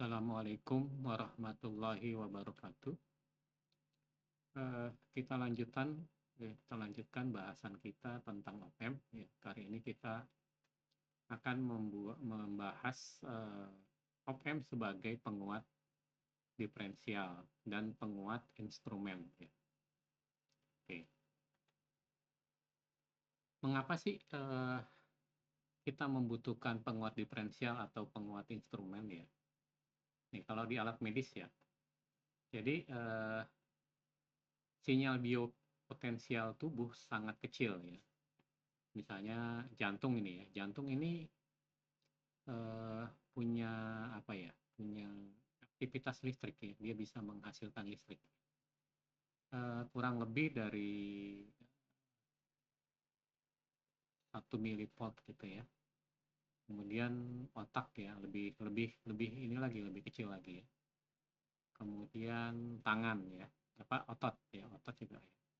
Assalamualaikum warahmatullahi wabarakatuh. Kita lanjutkan bahasan kita tentang OPM. Ya, kali ini kita akan membahas OPM sebagai penguat diferensial dan penguat instrumen. Ya. Oke. Mengapa sih kita membutuhkan penguat diferensial atau penguat instrumen ya? Nih, kalau di alat medis ya. Jadi sinyal biopotensial tubuh sangat kecil ya. Misalnya jantung ini ya, jantung ini punya apa ya, punya aktivitas listrik ya, dia bisa menghasilkan listrik kurang lebih dari 1 milivolt gitu ya. Kemudian otak ya lebih lebih lebih ini lagi lebih kecil lagi ya. Kemudian tangan ya, apa otot ya, otot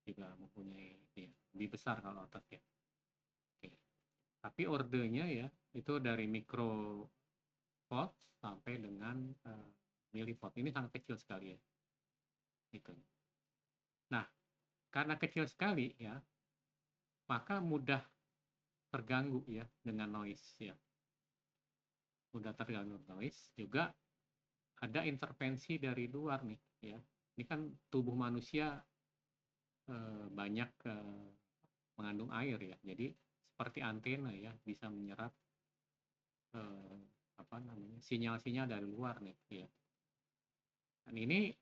juga mempunyai ya, lebih besar kalau otot ya. Oke. Tapi ordenya ya itu dari mikrovolt sampai dengan milivolt. Ini sangat kecil sekali ya. Gitu. Nah, karena kecil sekali ya, maka mudah terganggu ya dengan noise ya. Mudah terganggu noise, juga ada intervensi dari luar nih ya. Ini kan tubuh manusia banyak mengandung air ya. Jadi seperti antena ya, bisa menyerap eh, apa namanya, sinyal-sinyal dari luar nih ya. Dan ini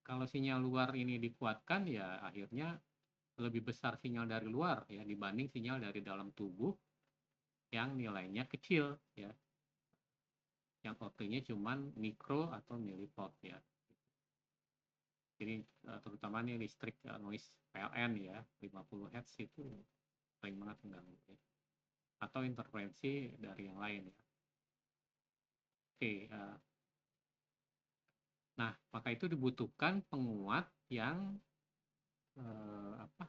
kalau sinyal luar ini dikuatkan ya akhirnya lebih besar sinyal dari luar ya dibanding sinyal dari dalam tubuh yang nilainya kecil ya, yang voltenya cuma mikro atau milivolt ya. Jadi terutama nih listrik noise PLN ya 50 Hz itu paling banget mengganggu ya. Atau interferensi dari yang lain ya. Oke, nah maka itu dibutuhkan penguat yang apa,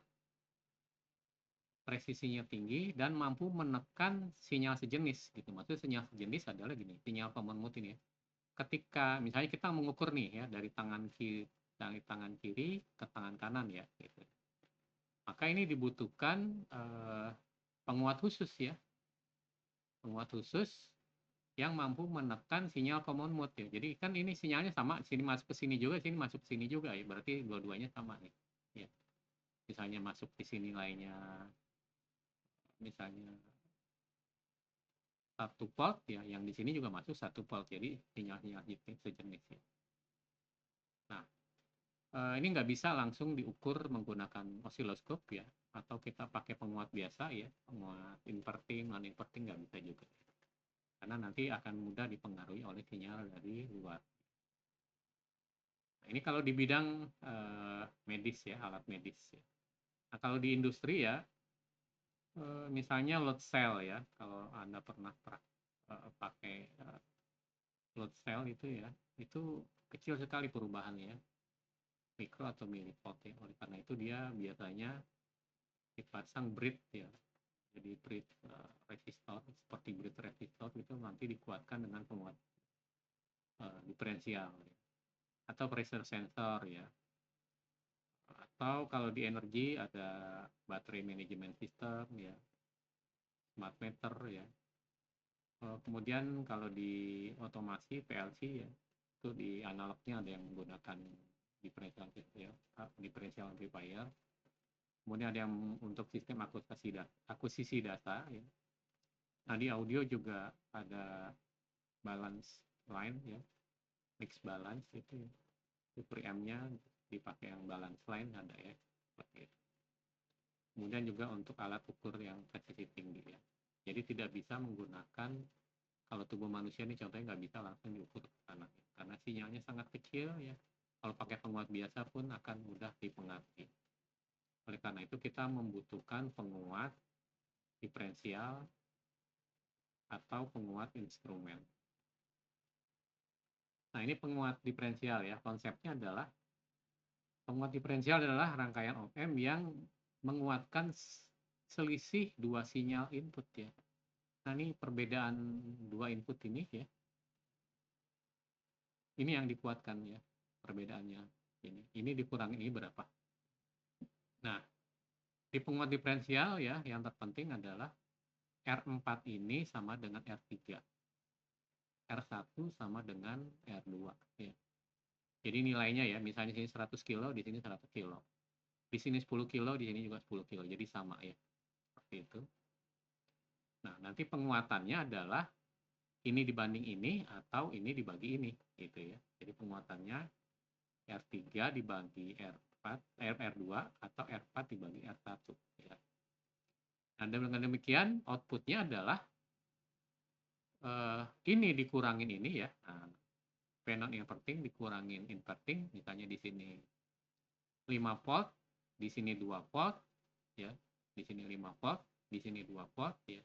presisinya tinggi dan mampu menekan sinyal sejenis gitu. Maksudnya sinyal sejenis adalah gini, sinyal pemermut ini ya. Ketika misalnya kita mengukur nih ya dari tangan kiri ke tangan kanan ya gitu. Maka ini dibutuhkan penguat khusus ya, penguat khusus yang mampu menekan sinyal common mode ya. Jadi kan ini sinyalnya sama, sini masuk ke sini juga, sini masuk ke sini juga ya. Berarti dua-duanya sama nih. Ya. Misalnya masuk di sini lainnya misalnya 1 volt ya, yang di sini juga masuk 1 volt. Jadi sinyal-sinyal sejenis ya. Nah, ini nggak bisa langsung diukur menggunakan osiloskop ya, atau kita pakai penguat biasa ya, penguat inverting, non inverting nggak bisa juga. Karena nanti akan mudah dipengaruhi oleh sinyal dari luar. Nah, ini kalau di bidang medis ya, alat medis ya. Nah, kalau di industri ya, misalnya load cell ya, kalau Anda pernah pakai load cell itu ya, itu kecil sekali perubahannya ya, mikro atau milivolt ya. Oleh karena itu dia biasanya dipasang bridge ya. Jadi bridge resistor seperti bridge resistor itu nanti dikuatkan dengan penguat diferensial ya. Atau pressure sensor ya. Atau kalau di energi ada baterai management system ya, smart meter ya. Kemudian kalau di otomasi PLC ya, itu di analognya ada yang menggunakan differential ya, differential amplifier. Kemudian ada yang untuk sistem akuisisi data ya. Nah, di audio juga ada balance line ya, mix balance itu ya. Itu preamp-nya dipakai yang balance line ada ya. Seperti itu. Kemudian juga untuk alat ukur yang presisi tinggi ya. Jadi tidak bisa menggunakan, kalau tubuh manusia ini contohnya nggak bisa langsung diukur karena sinyalnya sangat kecil ya. Kalau pakai penguat biasa pun akan mudah dipengaruhi. Oleh karena itu kita membutuhkan penguat diferensial atau penguat instrumen. Nah, ini penguat diferensial ya. Konsepnya adalah penguat diferensial adalah rangkaian op-amp yang menguatkan selisih dua sinyal input ya. Nah, ini perbedaan dua input ini ya. Ini yang dikuatkan ya, perbedaannya. Ini dikurangin ini berapa. Nah, di penguat diferensial ya, yang terpenting adalah R4 ini sama dengan R3. R1 sama dengan R2 ya. Jadi nilainya ya, misalnya di sini 100 kilo, di sini 100 kilo. Di sini 10 kilo, di sini juga 10 kilo. Jadi sama ya. Seperti itu. Nah, nanti penguatannya adalah ini dibanding ini atau ini dibagi ini gitu ya. Jadi penguatannya R3 dibagi R4, R2 atau R4 dibagi R1 ya. Nah, dengan demikian outputnya adalah ini dikurangin ini ya. Nah, P non inverting dikurangin inverting, misalnya di sini 5 volt, di sini 2 volt ya. Di sini 5 volt, di sini 2 volt ya.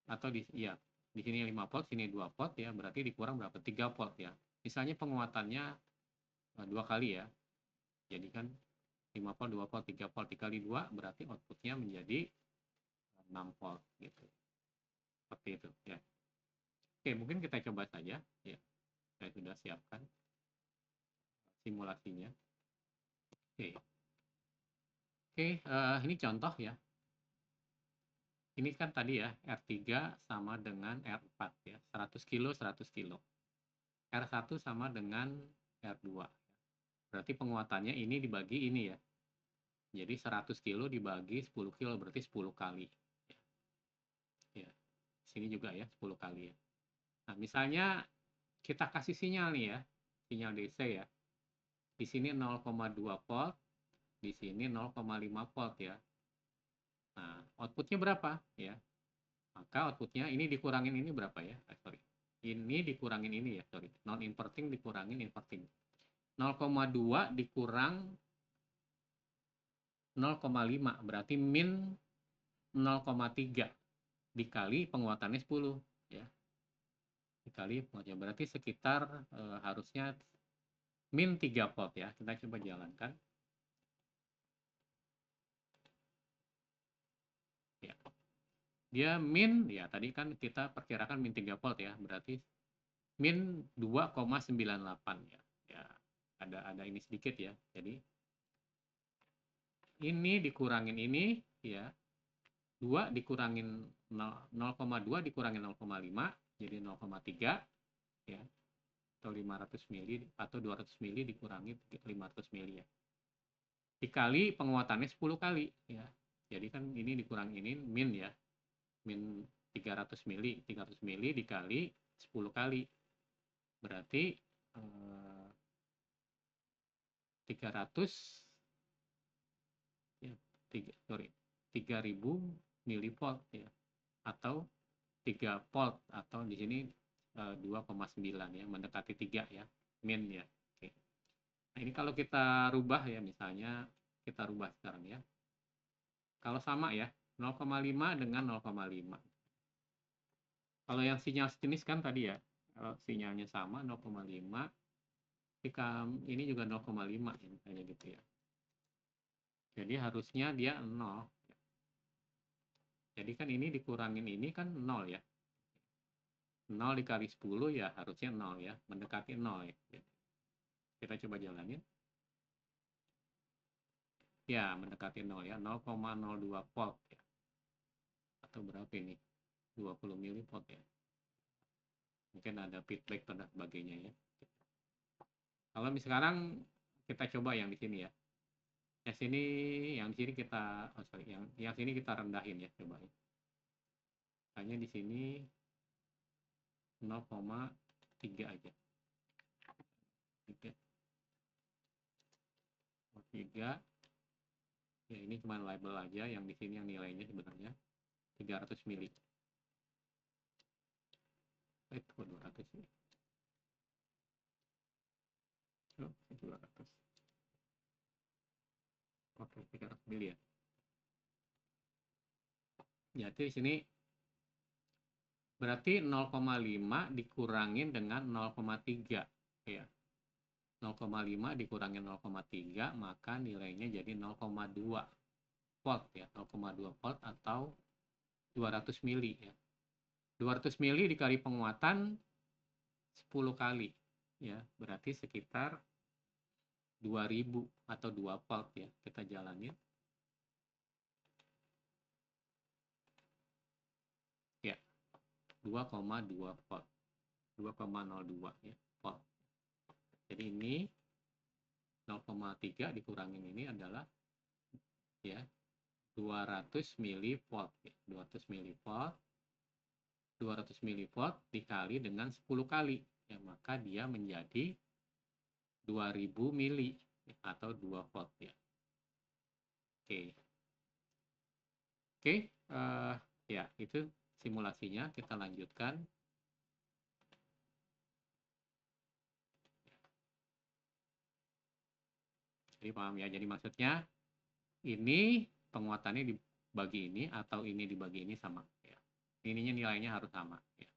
Atau di sini 5 volt, sini 2 volt ya, berarti dikurang berapa? 3 volt ya. Misalnya penguatannya 2 kali ya. Jadi kan 5 volt, 2 volt, 3 volt dikali 2 berarti outputnya menjadi 6 volt gitu. Seperti itu ya. Oke, mungkin kita coba saja ya. Saya sudah siapkan simulasinya. Oke. Oke, ini contoh ya. Ini kan tadi ya, R3 sama dengan R4 ya. 100 kilo, 100 kilo. R1 sama dengan R2. Berarti penguatannya ini dibagi ini ya. Jadi 100 kilo dibagi 10 kilo berarti 10 kali. Ya. Sini juga ya 10 kali ya. Nah, misalnya kita kasih sinyal nih ya. Sinyal DC ya. Di sini 0,2 volt, di sini 0,5 volt ya. Nah, outputnya berapa ya? Maka outputnya ini dikurangin ini berapa ya? Sorry. Ini dikurangin ini ya, sorry. Non inverting dikurangin inverting. 0,2 dikurang 0,5 berarti min 0,3 dikali penguatannya 10 ya. Dikali penguatannya berarti sekitar harusnya min 3 volt ya. Kita coba jalankan. Ya. Dia min ya tadi kan kita perkirakan min 3 volt ya. Berarti min 2,98 ya. Ya, ada ini sedikit ya. Jadi ini dikurangin ini ya. 2 dikurangin 0,2 dikurangin 0,5 jadi 0,3 ya. Atau 500 mili atau 200 mili dikurangi 500 mili ya. Dikali penguatannya 10 kali ya. Jadi kan ini dikurang ini min ya. Min 300 mili, 300 mili dikali 10 kali. Berarti 300 ya, 3000 milivolt ya. Atau 3 volt atau di sini 2,9 ya, mendekati 3 ya, min ya. Oke. Nah, ini kalau kita rubah ya, misalnya kita rubah sekarang ya. Kalau sama ya, 0,5 dengan 0,5. Kalau yang sinyal sejenis kan tadi ya, kalau sinyalnya sama 0,5, jika ini juga 0,5 ya, misalnya gitu ya. Jadi harusnya dia 0. Jadi kan ini dikurangin ini kan 0 ya. 0 dikali 10 ya harusnya 0 ya, mendekati 0 ya. Kita coba jalanin. Ya, mendekati 0 ya, 0,02 volt ya. Atau berapa ini? 20 milivolt ya. Mungkin ada feedback dan sebagainya ya. Kalau sekarang kita coba yang di sini ya. Yang sini, yang di sini kita, oh sorry, yang sini kita rendahin ya, coba ya. Hanya di sini 0,3 aja. 3. 3. Ya ini cuma label aja, yang di sini yang nilainya sebenarnya 300 mili. Itu 200 ya. Oh, 200. Oke, 300 mili ya. Jadi di sini berarti 0,5 dikurangin dengan 0,3 ya. 0,5 dikurangin 0,3 maka nilainya jadi 0,2 volt ya. 0,2 volt atau 200 mili ya. 200 mili dikali penguatan 10 kali ya, berarti sekitar 2000 atau 2 volt ya. Kita jalanin. Ya, 2,2 volt. 2,02 ya, volt. Jadi ini 0,3 dikurangin ini adalah ya 200 milivolt ya. 200 milivolt 200 milivolt dikali dengan 10 kali ya, maka dia menjadi 2000 mili ya, atau 2 volt ya. Oke. Oke, ya itu simulasinya, kita lanjutkan. Jadi paham ya, jadi maksudnya ini penguatannya dibagi ini atau ini dibagi ini sama ya. Ininya nilainya harus sama ya.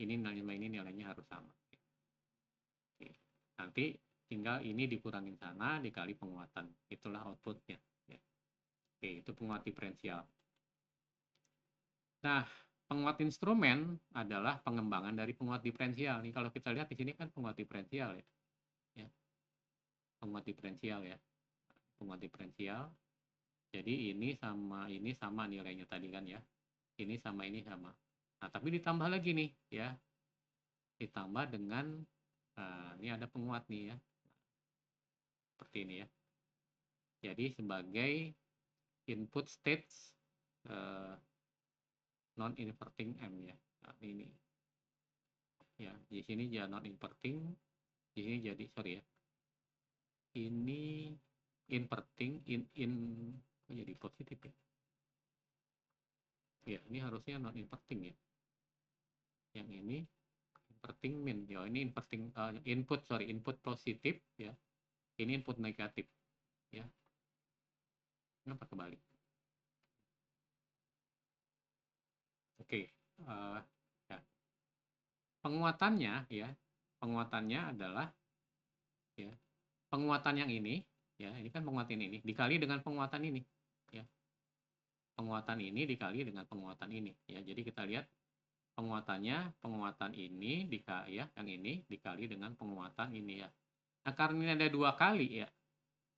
Ini nilainya harus sama. Oke. Nanti tinggal ini dikurangin sana dikali penguatan. Itulah outputnya ya. Oke, itu penguat diferensial. Nah, penguat instrumen adalah pengembangan dari penguat diferensial. Nih kalau kita lihat di sini kan penguat diferensial ya. Ya. Penguat diferensial ya. Penguat diferensial. Jadi ini sama nilainya tadi kan ya. Ini sama ini sama. Nah, tapi ditambah lagi nih ya. Ditambah dengan ini ada penguat nih ya. Seperti ini ya. Jadi sebagai input stage non-inverting M ya. Nah, ini ya, di sini jadi non-inverting, di sini jadi sorry ya. Ini inverting jadi positif ya. Ya, ini harusnya non-inverting ya. Yang ini inverting min. Ya, ini inverting input positif ya. Ini input negatif ya. Kenapa kebalik? Oke, ya. Penguatannya ya, penguatannya adalah ya, penguatan yang ini ya, ini kan penguatan ini dikali dengan penguatan ini ya. Penguatan ini dikali dengan penguatan ini ya. Jadi kita lihat penguatan ini dikali ya, yang ini dikali dengan penguatan ini ya. Nah, karena ini ada 2 kali ya.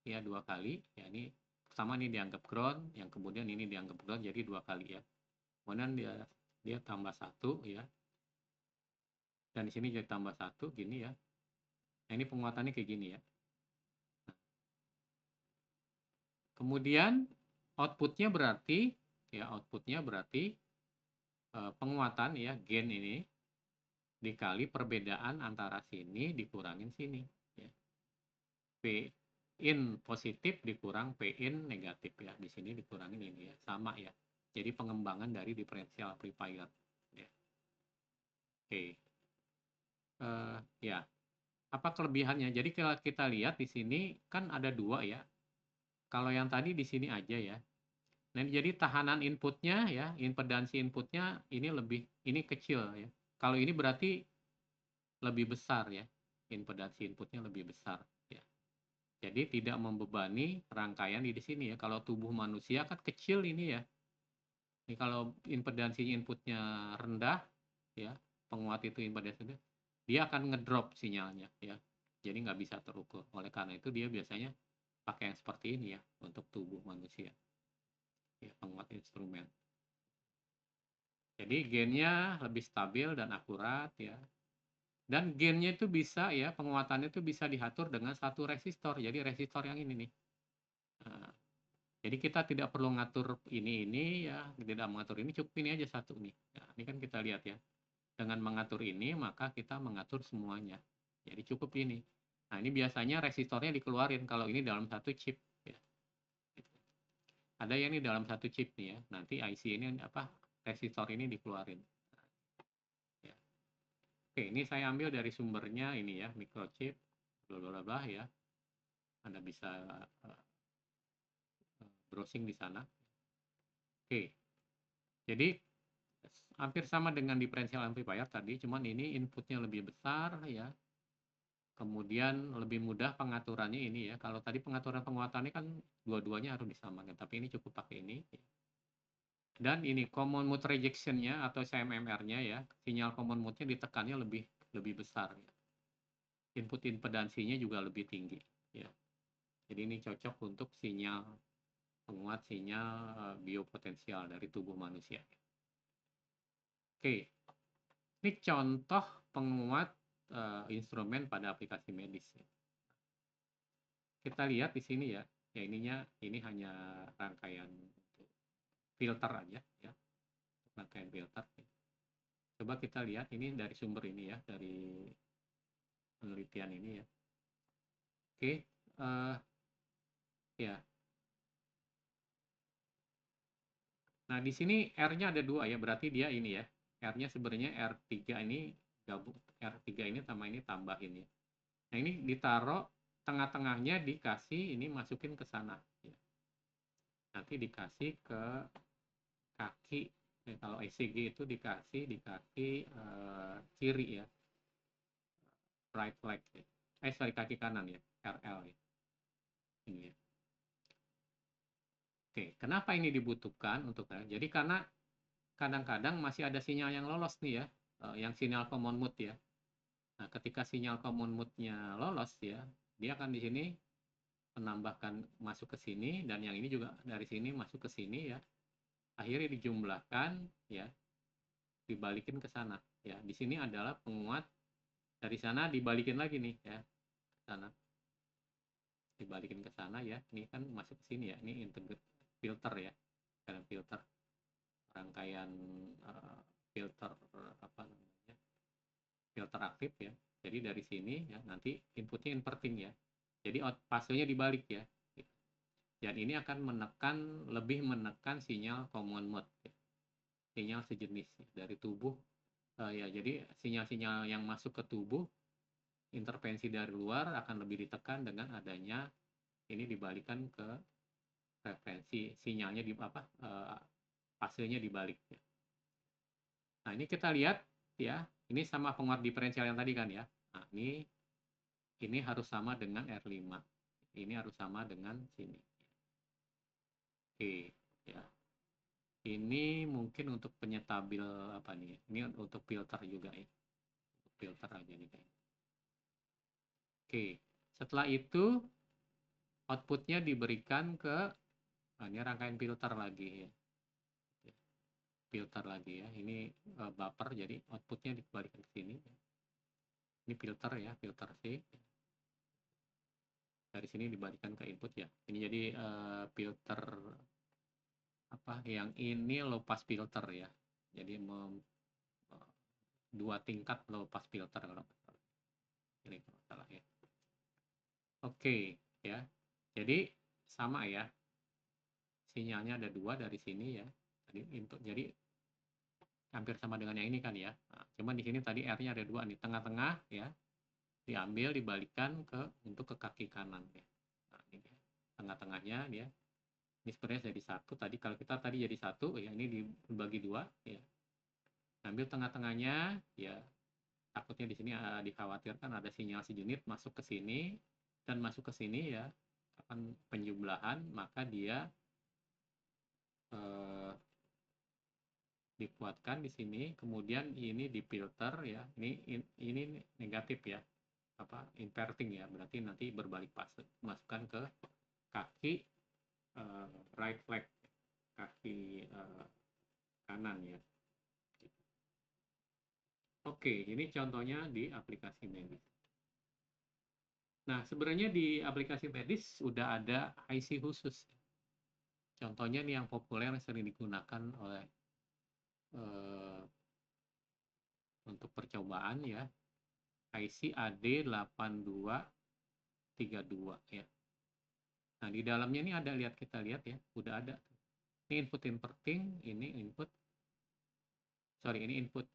Ya, 2 kali ya, ini pertama ini dianggap ground, yang kemudian ini dianggap ground, jadi 2 kali ya. Kemudian dia tambah 1 ya. Dan di sini jadi tambah 1 gini ya. Nah, ini penguatannya kayak gini ya. Nah, kemudian outputnya berarti penguatan ya, gain ini dikali perbedaan antara sini dikurangin sini ya. P in positif dikurang P in negatif ya. Di sini dikurangin ini ya, sama ya. Jadi pengembangan dari differential amplifier ya. Oke. Ya. Apa kelebihannya? Jadi kalau kita lihat di sini kan ada 2 ya. Kalau yang tadi di sini aja ya. Nah, jadi tahanan inputnya ya, impedansi inputnya ini kecil ya. Kalau ini berarti lebih besar ya. Impedansi inputnya lebih besar ya. Jadi tidak membebani rangkaian di sini ya. Kalau tubuh manusia kan kecil ini ya. Ini kalau impedansi inputnya rendah ya, penguat itu impedansinya, dia akan ngedrop sinyalnya ya. Jadi nggak bisa terukur. Oleh karena itu dia biasanya pakai yang seperti ini ya untuk tubuh manusia. Ya, penguat instrumen. Jadi gainnya lebih stabil dan akurat ya. Dan gainnya itu bisa ya, penguatannya itu bisa diatur dengan satu resistor. Jadi resistor yang ini nih. Nah, jadi kita tidak perlu ngatur ini ya, tidak mengatur ini, cukup ini aja satu nih. Nah, ini kan kita lihat ya. Dengan mengatur ini maka kita mengatur semuanya. Jadi cukup ini. Nah, ini biasanya resistornya dikeluarin kalau ini dalam satu chip ya. Ada yang ini dalam satu chip nih ya. Nanti IC ini resistor ini dikeluarin. Ya. Oke, ini saya ambil dari sumbernya ini ya, microchip, bla ya. Anda bisa browsing di sana. Oke, jadi hampir sama dengan differential amplifier tadi, cuman ini inputnya lebih besar ya. Kemudian lebih mudah pengaturannya ini ya. Kalau tadi pengaturan penguatannya kan dua-duanya harus disamakan, tapi ini cukup pakai ini. Dan ini common mode rejection-nya atau CMMR-nya ya, sinyal common mode-nya ditekannya lebih lebih besar ya. Input impedansinya juga lebih tinggi ya. Jadi ini cocok untuk penguat sinyal biopotensial dari tubuh manusia. Oke, ini contoh penguat instrumen pada aplikasi medis ya. Kita lihat di sini ya, ini hanya rangkaian filter aja ya, rangkaian filter. Coba kita lihat ini dari sumber ini ya, dari penelitian ini ya. Oke, ya. Nah, di sini R-nya ada 2 ya, berarti dia ini ya. R-nya sebenarnya R3 ini gabung, R3 ini sama ini tambahin ya. Nah, ini ditaruh tengah-tengahnya, dikasih ini masukin ke sana ya. Nanti dikasih ke kaki ya, kalau ECG itu dikasih di kaki kiri ya, right leg ya. Sorry, kaki kanan ya, RL ya. Ini ya. Oke, kenapa ini dibutuhkan untuk jadi karena kadang-kadang masih ada sinyal yang lolos nih ya, yang sinyal common mode ya. Nah, ketika sinyal common mode-nya lolos ya, dia akan di sini menambahkan masuk ke sini, dan yang ini juga dari sini masuk ke sini ya. Akhirnya dijumlahkan ya, dibalikin ke sana ya. Di sini adalah penguat, dari sana dibalikin lagi nih ya, ke sana. Dibalikin ke sana ya. Ini kan masuk ke sini ya. Ini integrate filter ya. Dalam filter rangkaian filter apa namanya? Filter aktif ya. Jadi dari sini ya, nanti inputnya inverting ya. Jadi fasenya dibalik ya. Dan ini akan lebih menekan sinyal common mode ya. Sinyal sejenis ya, dari tubuh ya. Jadi sinyal-sinyal yang masuk ke tubuh, intervensi dari luar akan lebih ditekan dengan adanya ini dibalikan ke referensi sinyalnya di fasenya dibalik ya. Nah, ini kita lihat ya, ini sama penguat diferensial yang tadi kan ya. Nah, ini harus sama dengan R5. Ini harus sama dengan sini. Oke, ya. Ini mungkin untuk penyetabil apa nih? Ini untuk filter juga ya. Untuk filter aja nih kayaknya. Oke, setelah itu outputnya diberikan ke ini rangkaian filter lagi ya. Filter lagi ya. Ini buffer, jadi outputnya dikembalikan ke sini. Ini filter ya, filter C. Dari sini dibalikan ke input ya. Ini jadi filter apa? Yang ini low pass filter ya. Jadi 2 tingkat low pass filter kalau ini kalau salah ya. Oke ya. Jadi sama ya. Sinyalnya ada 2 dari sini ya. Tadi input, jadi hampir sama dengan yang ini kan ya. Nah, cuman di sini tadi R-nya ada 2 nih, tengah-tengah ya. Diambil dibalikan untuk ke kaki kanan ya. Nah, ini dia. Tengah-tengahnya dia. Ini sebenarnya jadi 1 tadi, kalau kita tadi jadi 1 ya, ini dibagi 2 ya. Ambil tengah-tengahnya ya. Takutnya di sini dikhawatirkan ada sinyal sejenis masuk ke sini dan masuk ke sini ya, akan penjumlahan, maka dia dikuatkan di sini, kemudian ini difilter ya. Ini negatif ya, apa inverting ya, berarti nanti berbalik fase, masukkan ke kaki right leg, kaki kanan ya. Oke, ini contohnya di aplikasi medis. Nah, sebenarnya di aplikasi medis sudah ada IC khusus. Contohnya nih yang populer yang sering digunakan oleh untuk percobaan ya, IC AD8232 ya. Nah, di dalamnya ini ada, kita lihat ya, udah ada. Ini input inverting, ini input ini input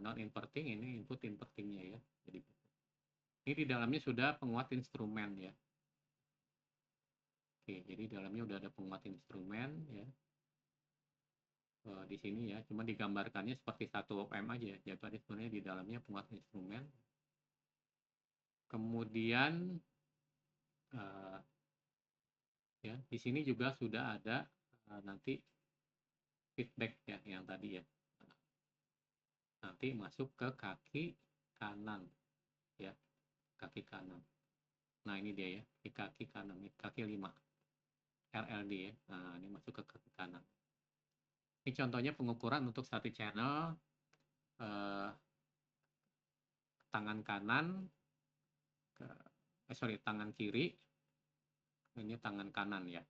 non inverting, ini input invertingnya ya. Jadi ini di dalamnya sudah penguat instrumen ya. Oke, jadi di dalamnya udah ada penguat instrumen ya. Di sini ya, cuma digambarkannya seperti 1 ohm aja ya. Jadi sebenarnya di dalamnya penguat instrumen. Kemudian ya, di sini juga sudah ada nanti feedback ya, yang tadi ya. Nanti masuk ke kaki kanan ya, kaki kanan. Nah ini dia ya, di kaki kanan, di kaki 5 RLD ya. Nah ini masuk ke kaki kanan. Ini contohnya pengukuran untuk satu channel eh, tangan kanan ke tangan kiri, ini tangan kanan ya.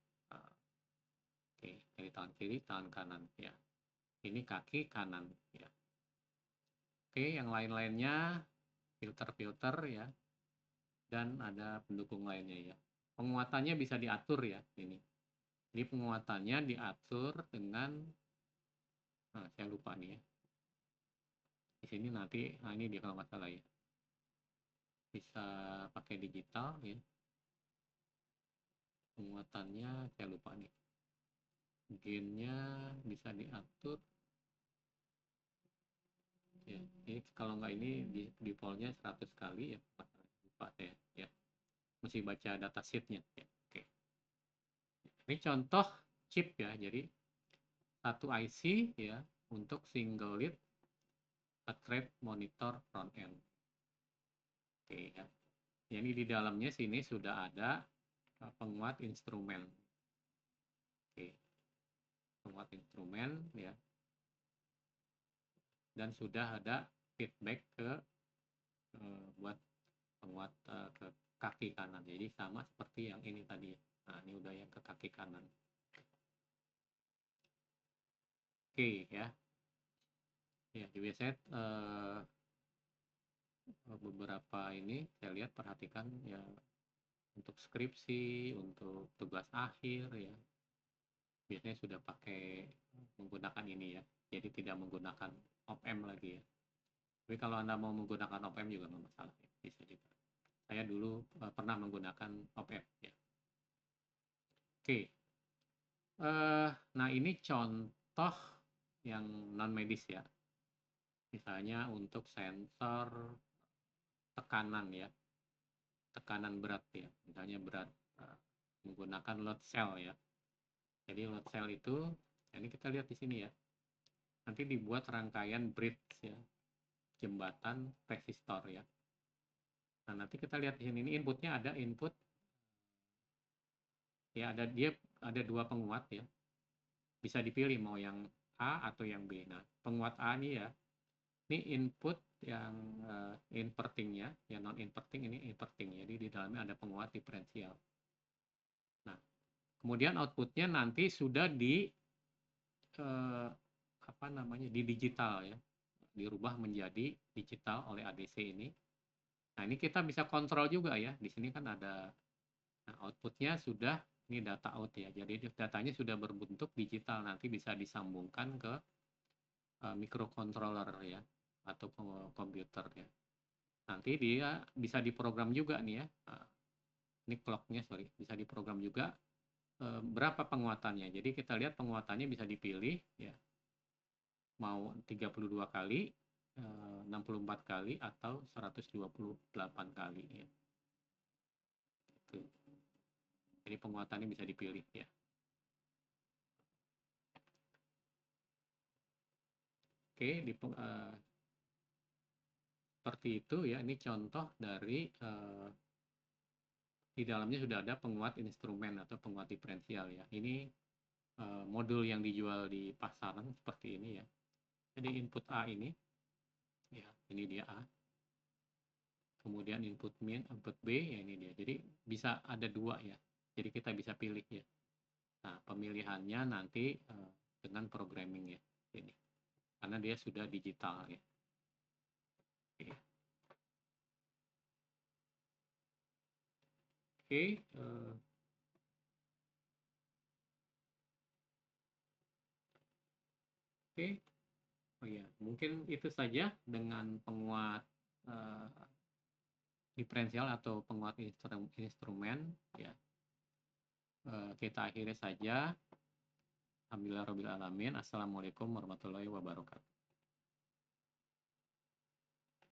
Oke, jadi tangan kiri, tangan kanan ya. Ini kaki kanan ya. Oke, yang lain-lainnya filter-filter ya, dan ada pendukung lainnya ya. Penguatannya bisa diatur ya ini. Ini penguatannya diatur dengan, nah saya lupa nih ya. Di sini nanti, nah ini dia kalau nggak salah ya. Bisa pakai digital ya. Penguatannya saya lupa nih. Gainnya bisa diatur. Ya, ini kalau nggak ini di defaultnya 100 kali ya. Lupa saya ya. Mesti baca datasheetnya ya. Oke. Ini contoh chip ya. Jadi satu IC ya untuk single lead heart rate monitor front end. Oke ya. Jadi di dalamnya sini sudah ada penguat instrumen. Oke. Penguat instrumen ya. Dan sudah ada feedback ke buat penguat ke kaki kanan. Jadi sama seperti yang ini tadi. Nah, ini udah yang ke kaki kanan. Oke ya. Ya, biasanya beberapa ini saya lihat perhatikan ya untuk skripsi, untuk tugas akhir ya. Biasanya sudah pakai menggunakan ini ya. Jadi tidak menggunakan op-amp lagi ya. Tapi kalau Anda mau menggunakan op-amp juga nggak masalah ya. Bisa juga. Saya dulu pernah menggunakan op-amp ya. Oke. Nah ini contoh yang non medis ya. Misalnya untuk sensor tekanan ya. Tekanan berat ya. Misalnya berat menggunakan load cell ya. Jadi load cell itu, ini kita lihat di sini ya. Nanti dibuat rangkaian bridge ya. Jembatan resistor ya. Nah, nanti kita lihat di sini, ini inputnya ada input ya, ada dua penguat ya. Bisa dipilih mau yang A atau yang B. Nah, penguat A ini ya, ini input yang invertingnya, ya non inverting ini inverting. Jadi di dalamnya ada penguat diferensial. Nah, kemudian outputnya nanti sudah di apa namanya, di digital ya, dirubah menjadi digital oleh ADC ini. Nah, ini kita bisa kontrol juga ya. Di sini kan ada, nah, outputnya sudah, ini data out ya. Jadi datanya sudah berbentuk digital, nanti bisa disambungkan ke microcontroller ya, atau komputer ya. Nanti dia bisa diprogram juga nih ya. Ini clocknya, sorry, bisa diprogram juga berapa penguatannya. Jadi kita lihat penguatannya bisa dipilih ya. Mau 32 kali, 64 kali, atau 128 kali ya. Gitu. Jadi penguatannya bisa dipilih ya. Oke, seperti itu ya. Ini contoh dari di dalamnya sudah ada penguat instrumen atau penguat diferensial ya. Ini modul yang dijual di pasaran seperti ini ya. Jadi input A ini, ya ini dia A. Kemudian input B, ya ini dia. Jadi bisa ada dua ya. Jadi kita bisa pilih ya. Nah, pemilihannya nanti dengan programming ya. Ini. Karena dia sudah digital ya. Oke. Oke. Oke. Oh ya, mungkin itu saja dengan penguat diferensial atau penguat instrumen ya. Kita akhiri saja. Alhamdulillah rabbil alamin. Assalamualaikum warahmatullahi wabarakatuh.